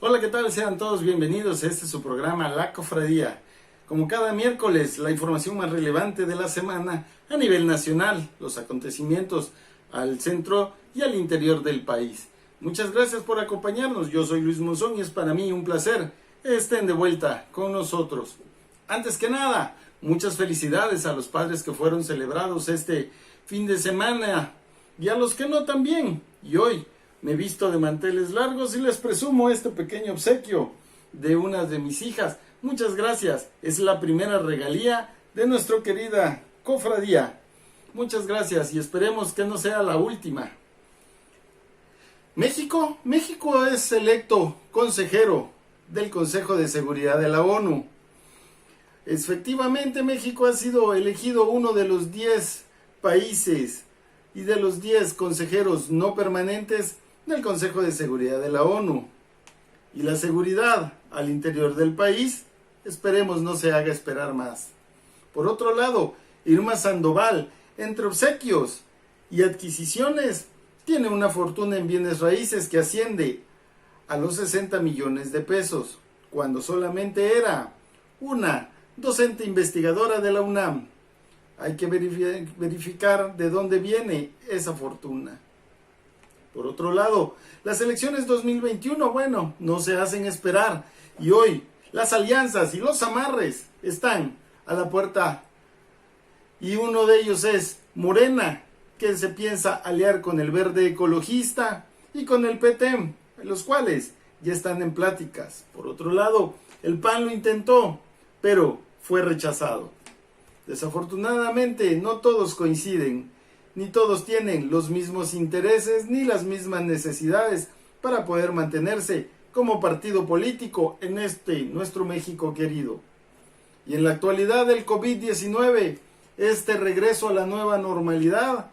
Hola, ¿qué tal? Sean todos bienvenidos a este su programa La Cofradía. Como cada miércoles, la información más relevante de la semana a nivel nacional, los acontecimientos al centro y al interior del país. Muchas gracias por acompañarnos. Yo soy Luis Monzón y es para mí un placer estén de vuelta con nosotros. Antes que nada, muchas felicidades a los padres que fueron celebrados este fin de semana y a los que no también. Y hoy me visto de manteles largos y les presumo este pequeño obsequio de una de mis hijas. Muchas gracias. Es la primera regalía de nuestra querida cofradía. Muchas gracias y esperemos que no sea la última. México es electo consejero del Consejo de Seguridad de la ONU. Efectivamente, México ha sido elegido uno de los 10 países y de los 10 consejeros no permanentes del Consejo de Seguridad de la ONU. Y la seguridad al interior del país, esperemos no se haga esperar más. Por otro lado, Irma Sandoval, entre obsequios y adquisiciones, tiene una fortuna en bienes raíces que asciende a los 60 millones de pesos, cuando solamente era una docente investigadora de la UNAM. Hay que verificar de dónde viene esa fortuna. Por otro lado, las elecciones 2021, bueno, no se hacen esperar. Y hoy las alianzas y los amarres están a la puerta. Y uno de ellos es Morena, que se piensa aliar con el Verde Ecologista y con el PT, los cuales ya están en pláticas. Por otro lado, el PAN lo intentó, pero fue rechazado. Desafortunadamente, no todos coinciden, ni todos tienen los mismos intereses ni las mismas necesidades para poder mantenerse como partido político en nuestro México querido. Y en la actualidad del COVID-19, este regreso a la nueva normalidad,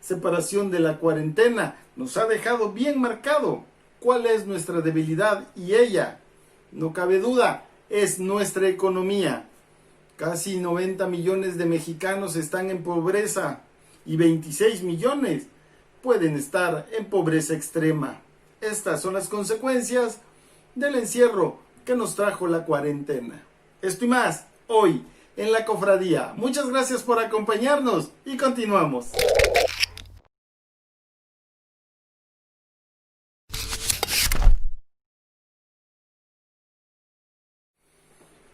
separación de la cuarentena, nos ha dejado bien marcado cuál es nuestra debilidad y ella, no cabe duda, es nuestra economía. Casi 90 millones de mexicanos están en pobreza y 26 millones pueden estar en pobreza extrema. Estas son las consecuencias del encierro que nos trajo la cuarentena. Esto y más, hoy en la cofradía. Muchas gracias por acompañarnos y continuamos.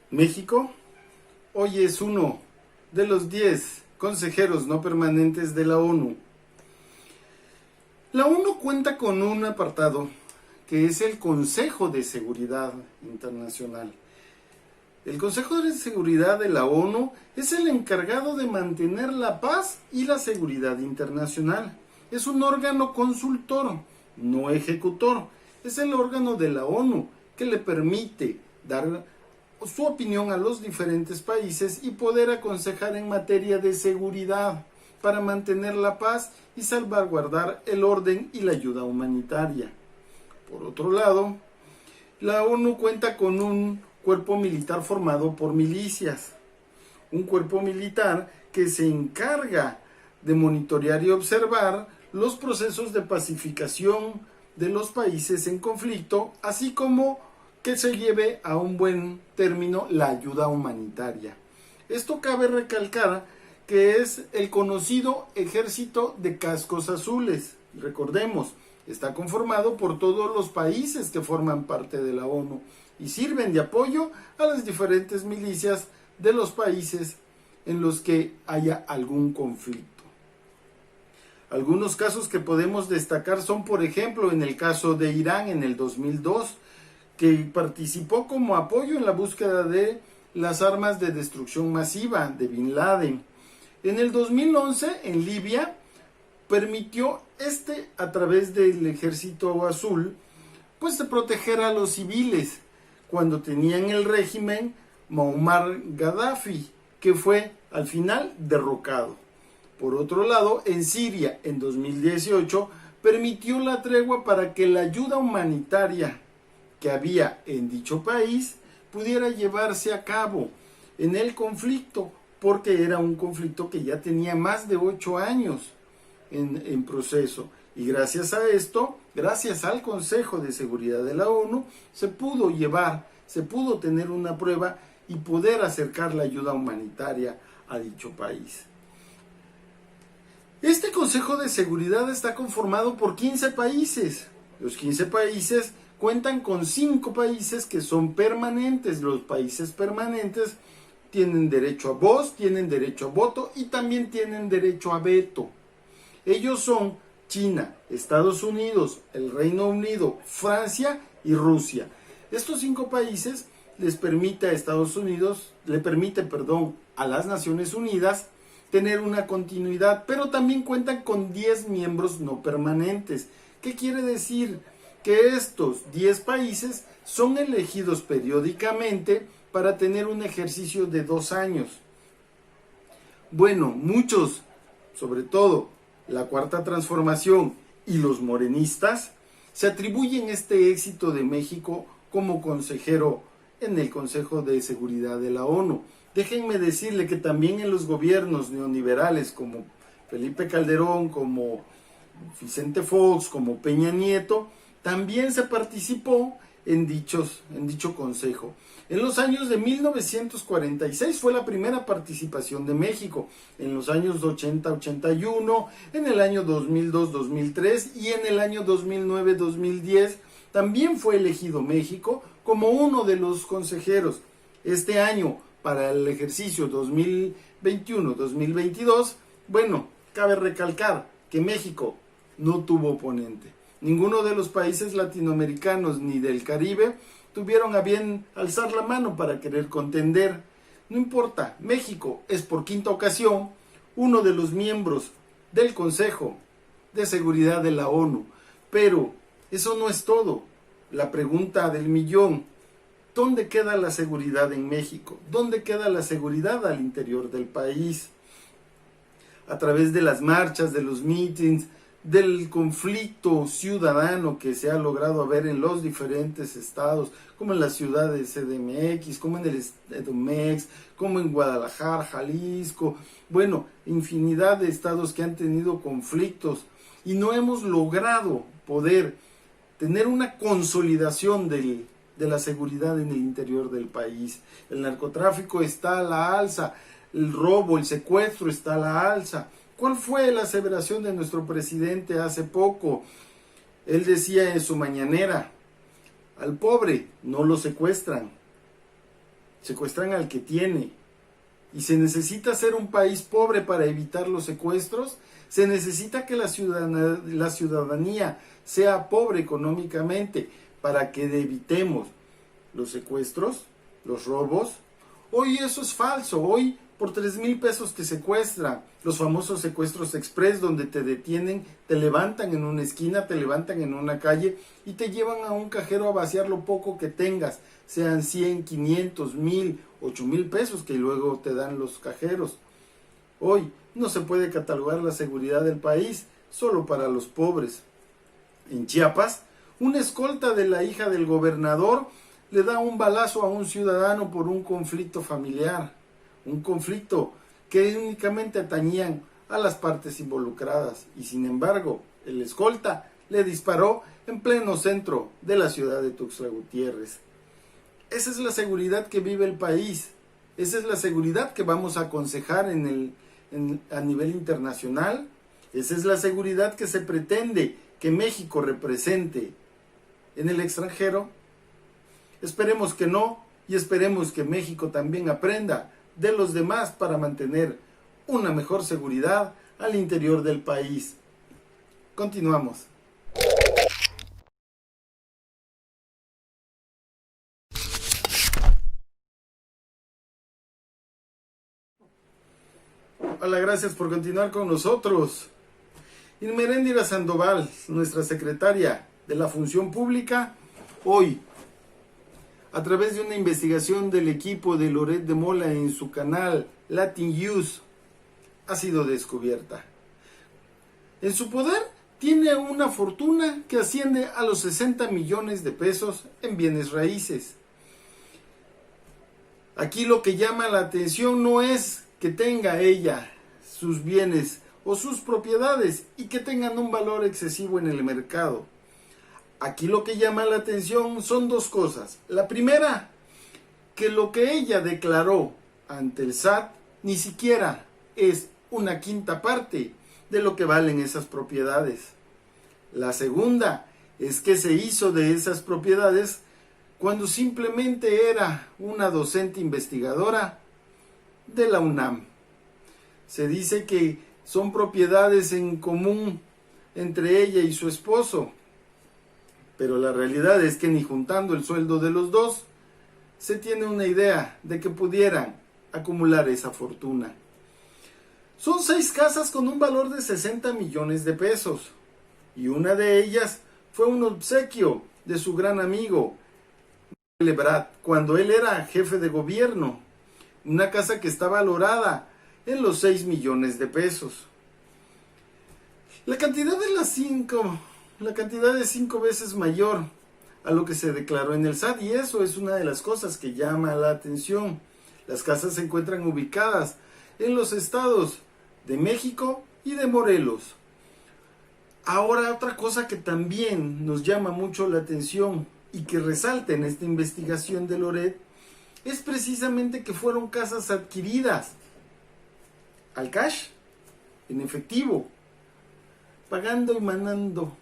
México hoy es uno de los 10 consejeros no permanentes de la ONU. La ONU cuenta con un apartado que es el Consejo de Seguridad Internacional. El Consejo de Seguridad de la ONU es el encargado de mantener la paz y la seguridad internacional. Es un órgano consultor, no ejecutor. Es el órgano de la ONU que le permite dar su opinión a los diferentes países y poder aconsejar en materia de seguridad para mantener la paz y salvaguardar el orden y la ayuda humanitaria. Por otro lado, la ONU cuenta con un cuerpo militar formado por milicias, un cuerpo militar que se encarga de monitorear y observar los procesos de pacificación de los países en conflicto, así como que se lleve a un buen término la ayuda humanitaria. Esto cabe recalcar que es el conocido Ejército de Cascos Azules. Recordemos, está conformado por todos los países que forman parte de la ONU y sirven de apoyo a las diferentes milicias de los países en los que haya algún conflicto. Algunos casos que podemos destacar son, por ejemplo, en el caso de Irán en el 2002, que participó como apoyo en la búsqueda de las armas de destrucción masiva de Bin Laden. En el 2011, en Libia, permitió a través del Ejército Azul, pues de proteger a los civiles, cuando tenían el régimen Muammar Gaddafi, que fue al final derrocado. Por otro lado, en Siria, en 2018, permitió la tregua para que la ayuda humanitaria que había en dicho país pudiera llevarse a cabo en el conflicto, porque era un conflicto que ya tenía más de 8 años en proceso Y gracias a esto, gracias al Consejo de Seguridad de la ONU, se pudo tener una prueba y poder acercar la ayuda humanitaria a dicho país. Este Consejo de Seguridad está conformado por 15 países. Los 15 países cuentan con 5 países que son permanentes. Los países permanentes tienen derecho a voz, tienen derecho a voto y también tienen derecho a veto. Ellos son China, Estados Unidos, el Reino Unido, Francia y Rusia. Estos 5 países le permite a las Naciones Unidas tener una continuidad, pero también cuentan con 10 miembros no permanentes. ¿Qué quiere decir? Que estos 10 países son elegidos periódicamente para tener un ejercicio de 2 años. Bueno, muchos, sobre todo la Cuarta Transformación y los morenistas, se atribuyen este éxito de México como consejero en el Consejo de Seguridad de la ONU. Déjenme decirle que también en los gobiernos neoliberales como Felipe Calderón, como Vicente Fox, como Peña Nieto, también se participó en dicho consejo. En los años de 1946 fue la primera participación de México, en los años 80-81, en el año 2002-2003 y en el año 2009-2010 también fue elegido México como uno de los consejeros. Este año, para el ejercicio 2021-2022, bueno, cabe recalcar que México no tuvo oponente. Ninguno de los países latinoamericanos ni del Caribe tuvieron a bien alzar la mano para querer contender. No importa, México es por 5ª ocasión uno de los miembros del Consejo de Seguridad de la ONU. Pero eso no es todo. La pregunta del millón: ¿dónde queda la seguridad en México? ¿Dónde queda la seguridad al interior del país? A través de las marchas, de los mítines, del conflicto ciudadano que se ha logrado ver en los diferentes estados, como en la ciudad de CDMX, como en el EDOMEX, como en Guadalajara, Jalisco, bueno, infinidad de estados que han tenido conflictos y no hemos logrado poder tener una consolidación de la seguridad en el interior del país. El narcotráfico está a la alza, el robo, el secuestro está a la alza. ¿Cuál fue la aseveración de nuestro presidente hace poco? Él decía en su mañanera: al pobre no lo secuestran, secuestran al que tiene. Y se necesita ser un país pobre para evitar los secuestros. Se necesita que la ciudadanía sea pobre económicamente para que evitemos los secuestros, los robos. Hoy eso es falso. Hoy por 3,000 pesos te secuestran. Los famosos secuestros express, donde te detienen, te levantan en una esquina, te levantan en una calle y te llevan a un cajero a vaciar lo poco que tengas, sean 100, 500, 1,000, 8,000 pesos que luego te dan los cajeros. Hoy no se puede catalogar la seguridad del país solo para los pobres. En Chiapas, una escolta de la hija del gobernador le da un balazo a un ciudadano por un conflicto familiar. Un conflicto que únicamente atañían a las partes involucradas y sin embargo el escolta le disparó en pleno centro de la ciudad de Tuxtla Gutiérrez. Esa es la seguridad que vive el país, esa es la seguridad que vamos a aconsejar a nivel internacional, esa es la seguridad que se pretende que México represente en el extranjero. Esperemos que no, y esperemos que México también aprenda de los demás para mantener una mejor seguridad al interior del país. Continuamos. Hola, gracias por continuar con nosotros. Irmeréndira Sandoval, nuestra secretaria de la Función Pública, hoy, a través de una investigación del equipo de Loret de Mola en su canal Latin News, ha sido descubierta. En su poder tiene una fortuna que asciende a los 60 millones de pesos en bienes raíces. Aquí lo que llama la atención no es que tenga ella sus bienes o sus propiedades y que tengan un valor excesivo en el mercado. Aquí lo que llama la atención son dos cosas. La primera, que lo que ella declaró ante el SAT ni siquiera es una quinta parte de lo que valen esas propiedades. La segunda es que se hizo de esas propiedades cuando simplemente era una docente investigadora de la UNAM. Se dice que son propiedades en común entre ella y su esposo, pero la realidad es que ni juntando el sueldo de los dos se tiene una idea de que pudieran acumular esa fortuna. Son 6 casas con un valor de 60 millones de pesos y una de ellas fue un obsequio de su gran amigo Lebrat cuando él era jefe de gobierno. Una casa que está valorada en los 6 millones de pesos. La cantidad es 5 veces mayor a lo que se declaró en el SAT y eso es una de las cosas que llama la atención. Las casas se encuentran ubicadas en los estados de México y de Morelos. Ahora, otra cosa que también nos llama mucho la atención y que resalta en esta investigación de Loret es precisamente que fueron casas adquiridas al cash, en efectivo, pagando y mandando.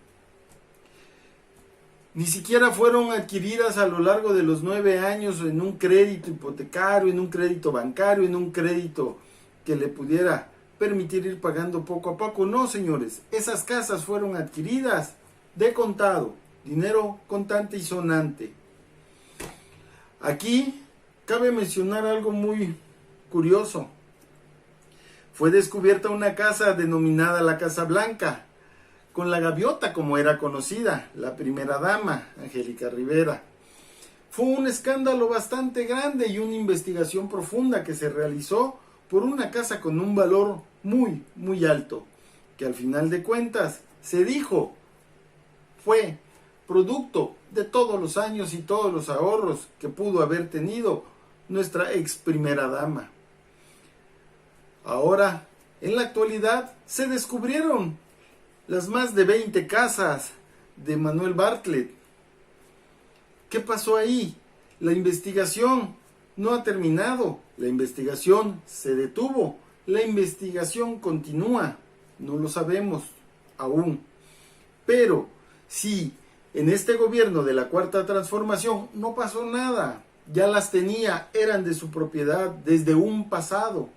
Ni siquiera fueron adquiridas a lo largo de los 9 años en un crédito hipotecario, en un crédito bancario, en un crédito que le pudiera permitir ir pagando poco a poco. No, señores, esas casas fueron adquiridas de contado, dinero contante y sonante. Aquí cabe mencionar algo muy curioso. Fue descubierta una casa denominada la Casa Blanca, con la gaviota como era conocida, la primera dama, Angélica Rivera. Fue un escándalo bastante grande y una investigación profunda que se realizó por una casa con un valor muy, muy alto, que al final de cuentas se dijo fue producto de todos los años y todos los ahorros que pudo haber tenido nuestra ex primera dama. Ahora, en la actualidad, se descubrieron las más de 20 casas de Manuel Bartlett. ¿Qué pasó ahí? La investigación no ha terminado. La investigación se detuvo. La investigación continúa. No lo sabemos aún. Pero si en este gobierno de la Cuarta Transformación no pasó nada, ya las tenía, eran de su propiedad desde un pasado.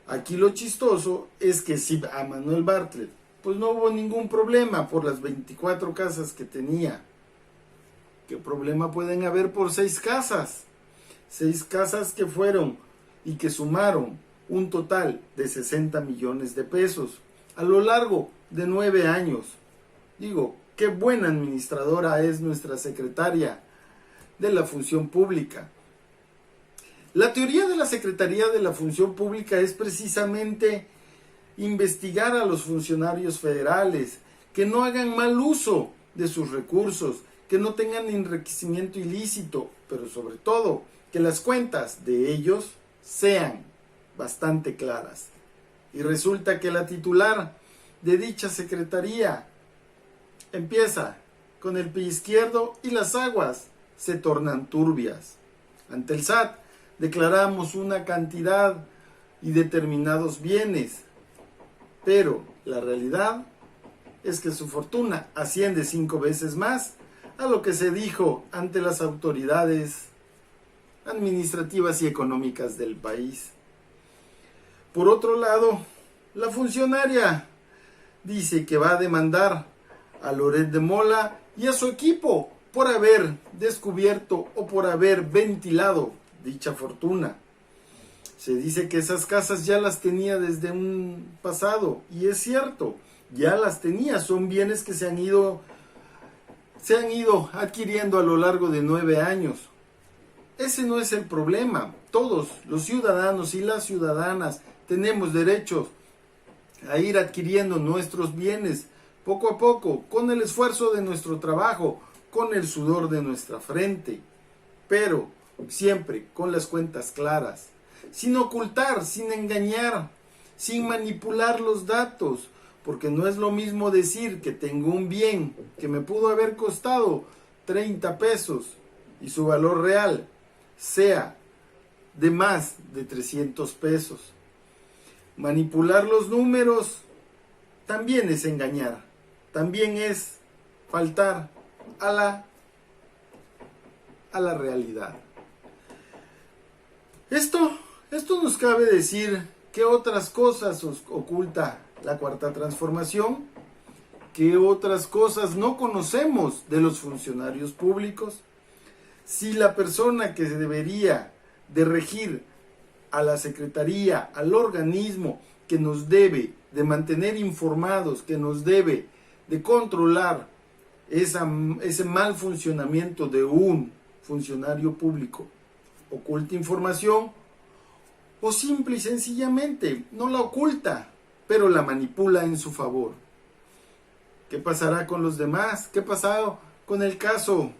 Aquí lo chistoso es que si a Manuel Bartlett pues no hubo ningún problema por las 24 casas que tenía. ¿Qué problema pueden haber por 6 casas? 6 casas que fueron y que sumaron un total de 60 millones de pesos a lo largo de 9 años. Digo, qué buena administradora es nuestra secretaria de la Función Pública. La teoría de la Secretaría de la Función Pública es precisamente investigar a los funcionarios federales, que no hagan mal uso de sus recursos, que no tengan enriquecimiento ilícito, pero sobre todo que las cuentas de ellos sean bastante claras. Y resulta que la titular de dicha secretaría empieza con el pie izquierdo y las aguas se tornan turbias. Ante el SAT declaramos una cantidad y determinados bienes, pero la realidad es que su fortuna asciende 5 veces más a lo que se dijo ante las autoridades administrativas y económicas del país. Por otro lado, la funcionaria dice que va a demandar a Loret de Mola y a su equipo por haber descubierto o por haber ventilado dicha fortuna. Se dice que esas casas ya las tenía desde un pasado, y es cierto, ya las tenía, son bienes que se han ido adquiriendo a lo largo de 9 años. Ese no es el problema. Todos los ciudadanos y las ciudadanas tenemos derechos a ir adquiriendo nuestros bienes poco a poco, con el esfuerzo de nuestro trabajo, con el sudor de nuestra frente, pero siempre con las cuentas claras, sin ocultar, sin engañar, sin manipular los datos, porque no es lo mismo decir que tengo un bien que me pudo haber costado 30 pesos y su valor real sea de más de 300 pesos. Manipular los números también es engañar, también es faltar a la realidad. Esto nos cabe decir qué otras cosas oculta la Cuarta Transformación, qué otras cosas no conocemos de los funcionarios públicos. Si la persona que debería de regir a la Secretaría, al organismo que nos debe de mantener informados, que nos debe de controlar ese mal funcionamiento de un funcionario público, oculta información o simple y sencillamente no la oculta, pero la manipula en su favor. ¿Qué pasará con los demás? ¿Qué pasó con el caso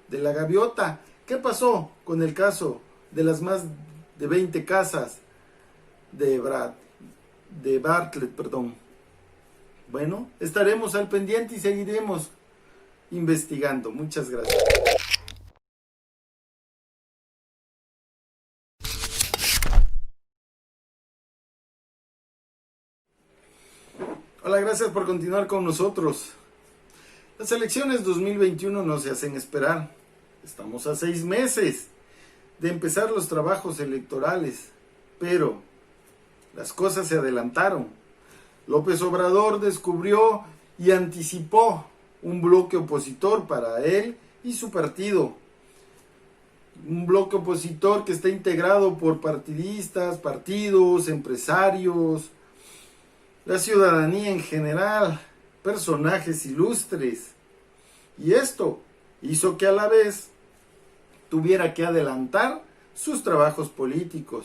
de la gaviota? ¿Qué pasó con el caso de las más de 20 casas de Bartlett? Bueno, estaremos al pendiente y seguiremos investigando. Muchas gracias. Hola, gracias por continuar con nosotros. Las elecciones 2021 no se hacen esperar. Estamos a 6 meses de empezar los trabajos electorales, pero las cosas se adelantaron. López Obrador descubrió y anticipó un bloque opositor para él y su partido. Un bloque opositor que está integrado por partidistas, partidos, empresarios, la ciudadanía en general, personajes ilustres. Y esto hizo que a la vez tuviera que adelantar sus trabajos políticos.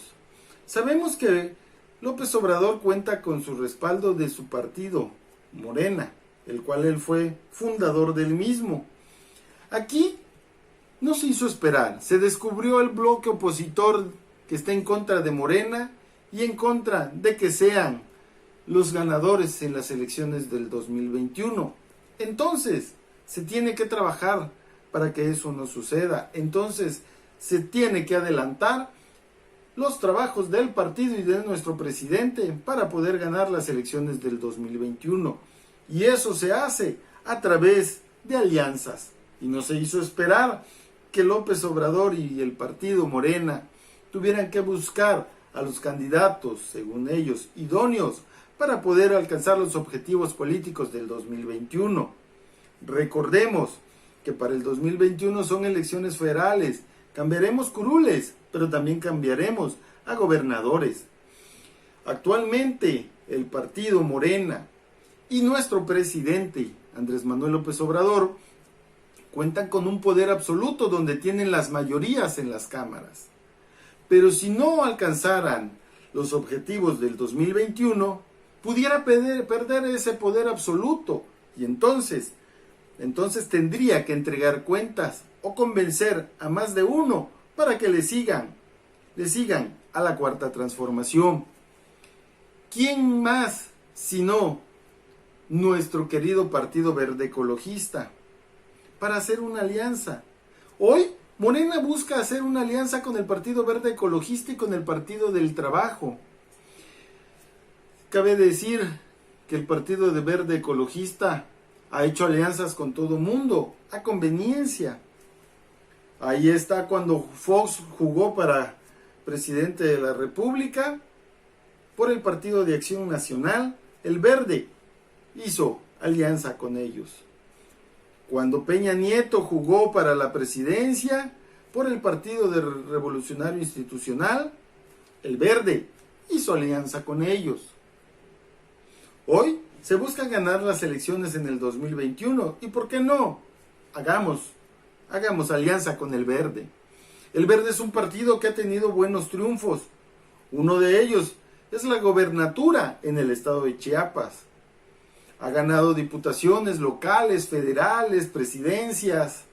Sabemos que López Obrador cuenta con su respaldo de su partido, Morena, el cual él fue fundador del mismo. Aquí no se hizo esperar, se descubrió el bloque opositor que está en contra de Morena y en contra de que sean los ganadores en las elecciones del 2021. Entonces, se tiene que trabajar para que eso no suceda. Entonces, se tiene que adelantar los trabajos del partido y de nuestro presidente para poder ganar las elecciones del 2021. Y eso se hace a través de alianzas. Y no se hizo esperar que López Obrador y el partido Morena tuvieran que buscar a los candidatos, según ellos, idóneos para poder alcanzar los objetivos políticos del 2021. Recordemos que para el 2021 son elecciones federales. Cambiaremos curules, pero también cambiaremos a gobernadores. Actualmente, el partido Morena y nuestro presidente, Andrés Manuel López Obrador, cuentan con un poder absoluto donde tienen las mayorías en las cámaras. Pero si no alcanzaran los objetivos del 2021, pudiera perder ese poder absoluto y entonces tendría que entregar cuentas o convencer a más de uno para que le sigan a la Cuarta Transformación. ¿Quién más sino nuestro querido Partido Verde Ecologista para hacer una alianza? Hoy Morena busca hacer una alianza con el Partido Verde Ecologista y con el Partido del Trabajo. Cabe decir que el Partido de Verde Ecologista ha hecho alianzas con todo mundo, a conveniencia. Ahí está cuando Fox jugó para presidente de la República, por el Partido de Acción Nacional, el Verde hizo alianza con ellos. Cuando Peña Nieto jugó para la presidencia, por el Partido Revolucionario Institucional, el Verde hizo alianza con ellos. Hoy se busca ganar las elecciones en el 2021 y ¿por qué no? Hagamos alianza con el Verde. El Verde es un partido que ha tenido buenos triunfos. Uno de ellos es la gobernatura en el estado de Chiapas. Ha ganado diputaciones locales, federales, presidencias.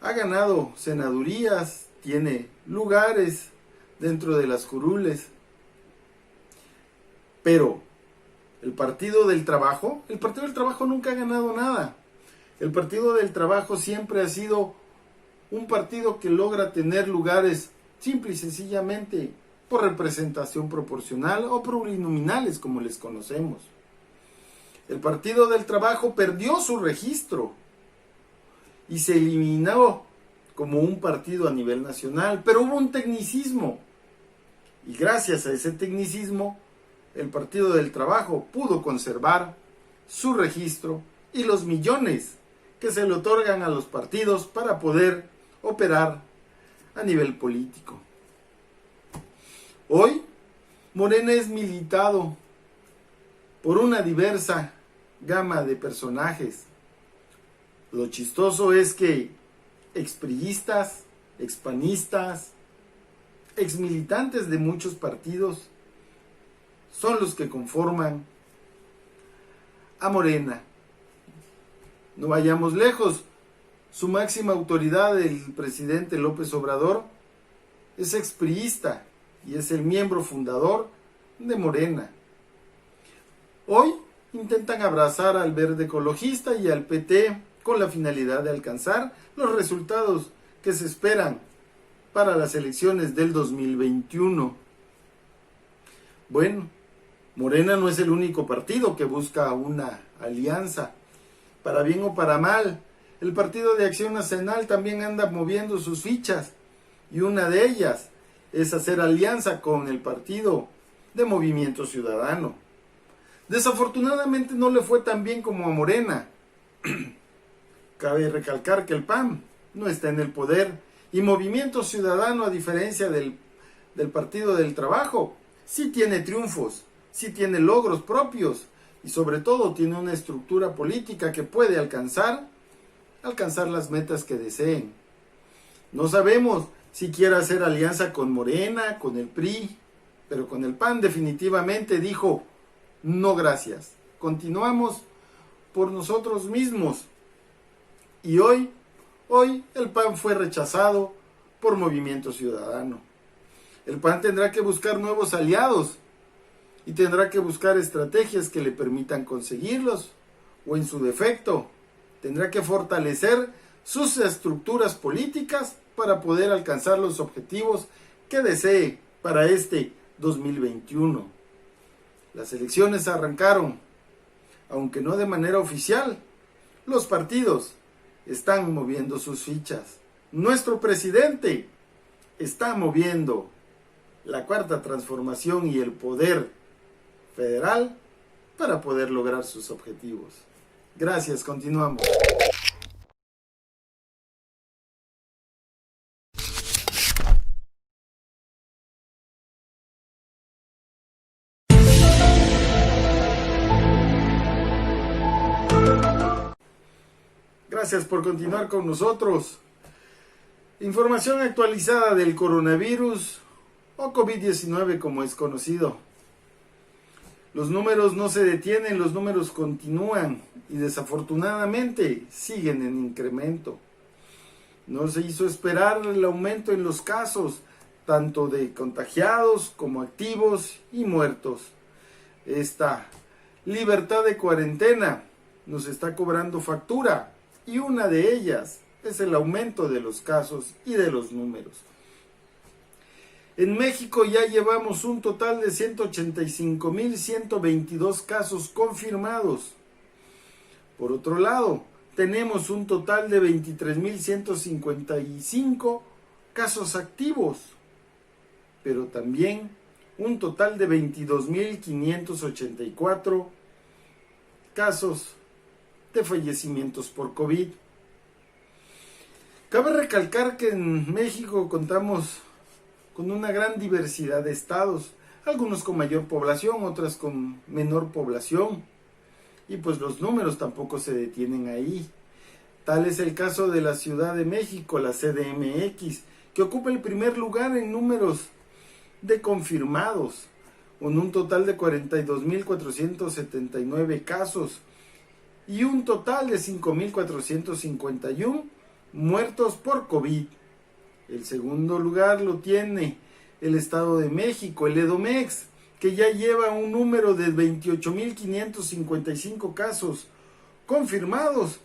Ha ganado senadurías, tiene lugares dentro de las curules. Pero el Partido del Trabajo nunca ha ganado nada. El Partido del Trabajo siempre ha sido un partido que logra tener lugares simple y sencillamente por representación proporcional o plurinominales, como les conocemos. El Partido del Trabajo perdió su registro y se eliminó como un partido a nivel nacional, pero hubo un tecnicismo. Y gracias a ese tecnicismo, el Partido del Trabajo pudo conservar su registro y los millones que se le otorgan a los partidos para poder operar a nivel político. Hoy, Morena es militado por una diversa gama de personajes. Lo chistoso es que expriistas, expanistas, exmilitantes de muchos partidos son los que conforman a Morena. No vayamos lejos, su máxima autoridad, el presidente López Obrador, es expriista y es el miembro fundador de Morena. Hoy intentan abrazar al verde ecologista y al PT con la finalidad de alcanzar los resultados que se esperan para las elecciones del 2021. Bueno, Morena no es el único partido que busca una alianza. Para bien o para mal, el Partido de Acción Nacional también anda moviendo sus fichas, y una de ellas es hacer alianza con el Partido de Movimiento Ciudadano. Desafortunadamente no le fue tan bien como a Morena. Cabe recalcar que el PAN no está en el poder y Movimiento Ciudadano, a diferencia del Partido del Trabajo, sí tiene triunfos, sí tiene logros propios y sobre todo tiene una estructura política que puede alcanzar las metas que deseen. No sabemos si quiere hacer alianza con Morena, con el PRI, pero con el PAN definitivamente dijo no gracias. Continuamos por nosotros mismos. Y hoy el PAN fue rechazado por Movimiento Ciudadano. El PAN tendrá que buscar nuevos aliados y tendrá que buscar estrategias que le permitan conseguirlos, o en su defecto, tendrá que fortalecer sus estructuras políticas para poder alcanzar los objetivos que desee para este 2021. Las elecciones arrancaron, aunque no de manera oficial. Los partidos están moviendo sus fichas. Nuestro presidente está moviendo la cuarta transformación y el poder federal para poder lograr sus objetivos. Gracias, continuamos. Gracias por continuar con nosotros. Información actualizada del coronavirus o COVID-19 como es conocido. Los números no se detienen, los números continúan y desafortunadamente siguen en incremento. No se hizo esperar el aumento en los casos, tanto de contagiados como activos y muertos. Esta libertad de cuarentena nos está cobrando factura y una de ellas es el aumento de los casos y de los números. En México ya llevamos un total de 185.122 casos confirmados. Por otro lado, tenemos un total de 23.155 casos activos, pero también un total de 22.584 casos de fallecimientos por COVID. Cabe recalcar que en México contamos con una gran diversidad de estados, algunos con mayor población, otras con menor población, y pues los números tampoco se detienen ahí. Tal es el caso de la Ciudad de México, la CDMX, que ocupa el primer lugar en números de confirmados, con un total de 42.479 casos y un total de 5.451 muertos por COVID. El segundo lugar lo tiene el Estado de México, el EDOMEX, que ya lleva un número de 28.555 casos confirmados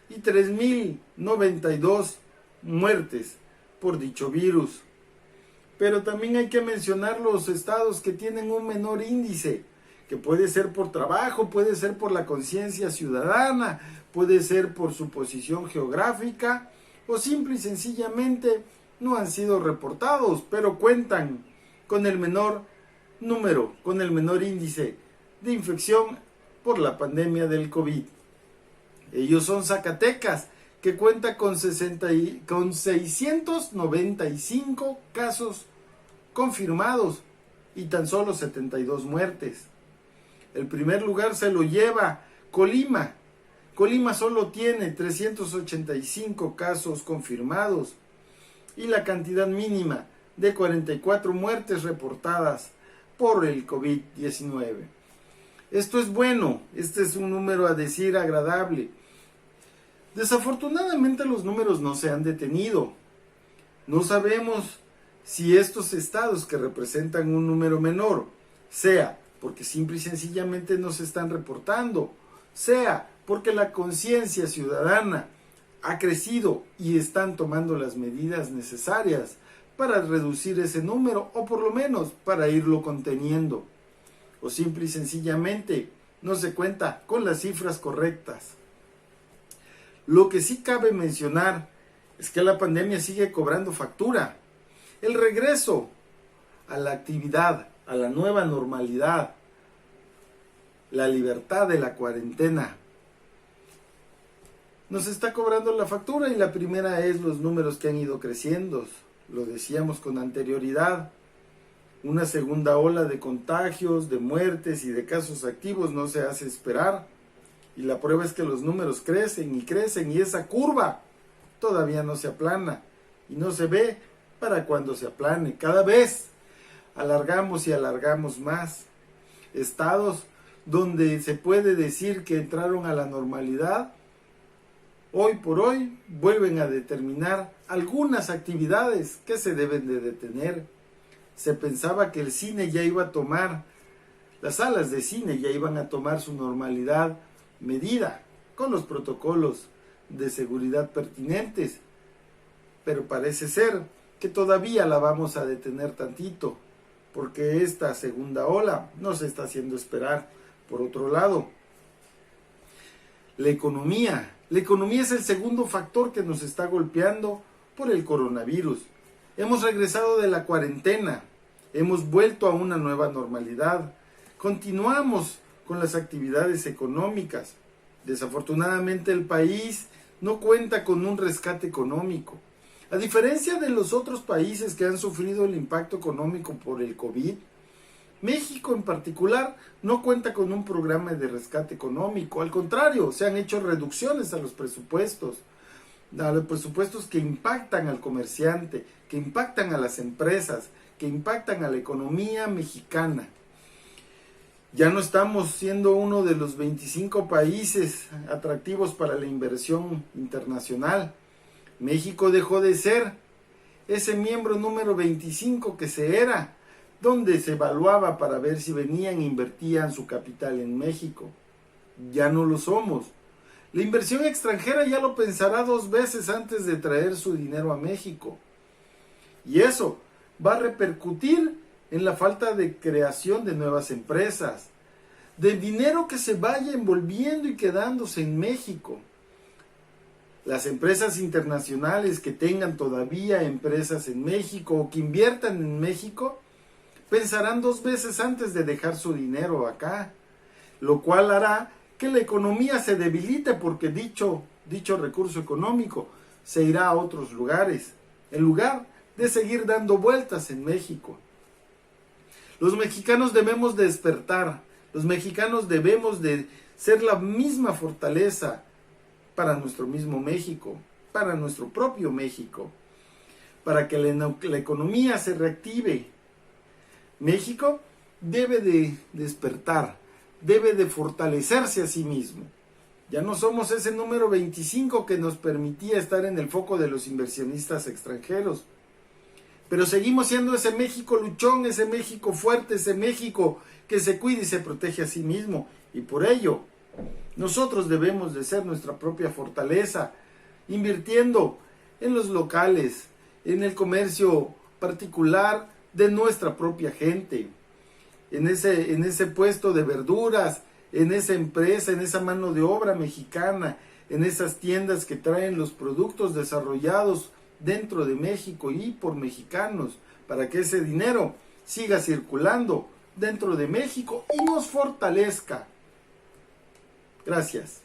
y 3.092 muertes por dicho virus. Pero también hay que mencionar los estados que tienen un menor índice, que puede ser por trabajo, puede ser por la conciencia ciudadana, puede ser por su posición geográfica o simple y sencillamente no han sido reportados, pero cuentan con el menor número, con el menor índice de infección por la pandemia del COVID. Ellos son Zacatecas, que cuenta con 695 casos confirmados y tan solo 72 muertes. El primer lugar se lo lleva Colima. Colima solo tiene 385 casos confirmados y la cantidad mínima de 44 muertes reportadas por el COVID-19. Esto es bueno, este es un número a decir agradable. Desafortunadamente los números no se han detenido. No sabemos si estos estados que representan un número menor, sea porque simple y sencillamente no se están reportando, sea porque la conciencia ciudadana ha crecido y están tomando las medidas necesarias para reducir ese número o por lo menos para irlo conteniendo, o simple y sencillamente no se cuenta con las cifras correctas. Lo que sí cabe mencionar es que la pandemia sigue cobrando factura. El regreso a la actividad, a la nueva normalidad, la libertad de la cuarentena, nos está cobrando la factura y la primera es los números que han ido creciendo. Lo decíamos con anterioridad, una segunda ola de contagios, de muertes y de casos activos no se hace esperar. Y la prueba es que los números crecen y esa curva todavía no se aplana y no se ve para cuando se aplane. Cada vez alargamos y alargamos más. Estados donde se puede decir que entraron a la normalidad, hoy por hoy vuelven a determinar algunas actividades que se deben de detener. Se pensaba que el cine ya iba a tomar, las salas de cine ya iban a tomar su normalidad medida con los protocolos de seguridad pertinentes, pero parece ser que todavía la vamos a detener tantito, porque esta segunda ola no se está haciendo esperar. Por otro lado, la economía es el segundo factor que nos está golpeando por el coronavirus. Hemos regresado de la cuarentena, hemos vuelto a una nueva normalidad, continuamos con las actividades económicas. Desafortunadamente el país no cuenta con un rescate económico. A diferencia de los otros países que han sufrido el impacto económico por el COVID, México en particular no cuenta con un programa de rescate económico. Al contrario, se han hecho reducciones a los presupuestos que impactan al comerciante, que impactan a las empresas, que impactan a la economía mexicana. Ya no estamos siendo uno de los 25 países atractivos para la inversión internacional. México dejó de ser ese miembro número 25 que se era, donde se evaluaba para ver si venían e invertían su capital en México. Ya no lo somos. La inversión extranjera ya lo pensará 2 veces antes de traer su dinero a México. Y eso va a repercutir en la falta de creación de nuevas empresas, de dinero que se vaya envolviendo y quedándose en México. Las empresas internacionales que tengan todavía empresas en México o que inviertan en México, pensarán 2 veces antes de dejar su dinero acá, lo cual hará que la economía se debilite porque dicho recurso económico se irá a otros lugares, en lugar de seguir dando vueltas en México. Los mexicanos debemos de despertar, los mexicanos debemos de ser la misma fortaleza para nuestro mismo México, para nuestro propio México, para que la economía se reactive. México debe de despertar, debe de fortalecerse a sí mismo. Ya no somos ese número 25 que nos permitía estar en el foco de los inversionistas extranjeros. Pero seguimos siendo ese México luchón, ese México fuerte, ese México que se cuida y se protege a sí mismo. Y por ello, nosotros debemos de ser nuestra propia fortaleza, invirtiendo en los locales, en el comercio particular de nuestra propia gente, en ese puesto de verduras, en esa empresa, en esa mano de obra mexicana, en esas tiendas que traen los productos desarrollados dentro de México y por mexicanos, para que ese dinero siga circulando dentro de México y nos fortalezca. Gracias.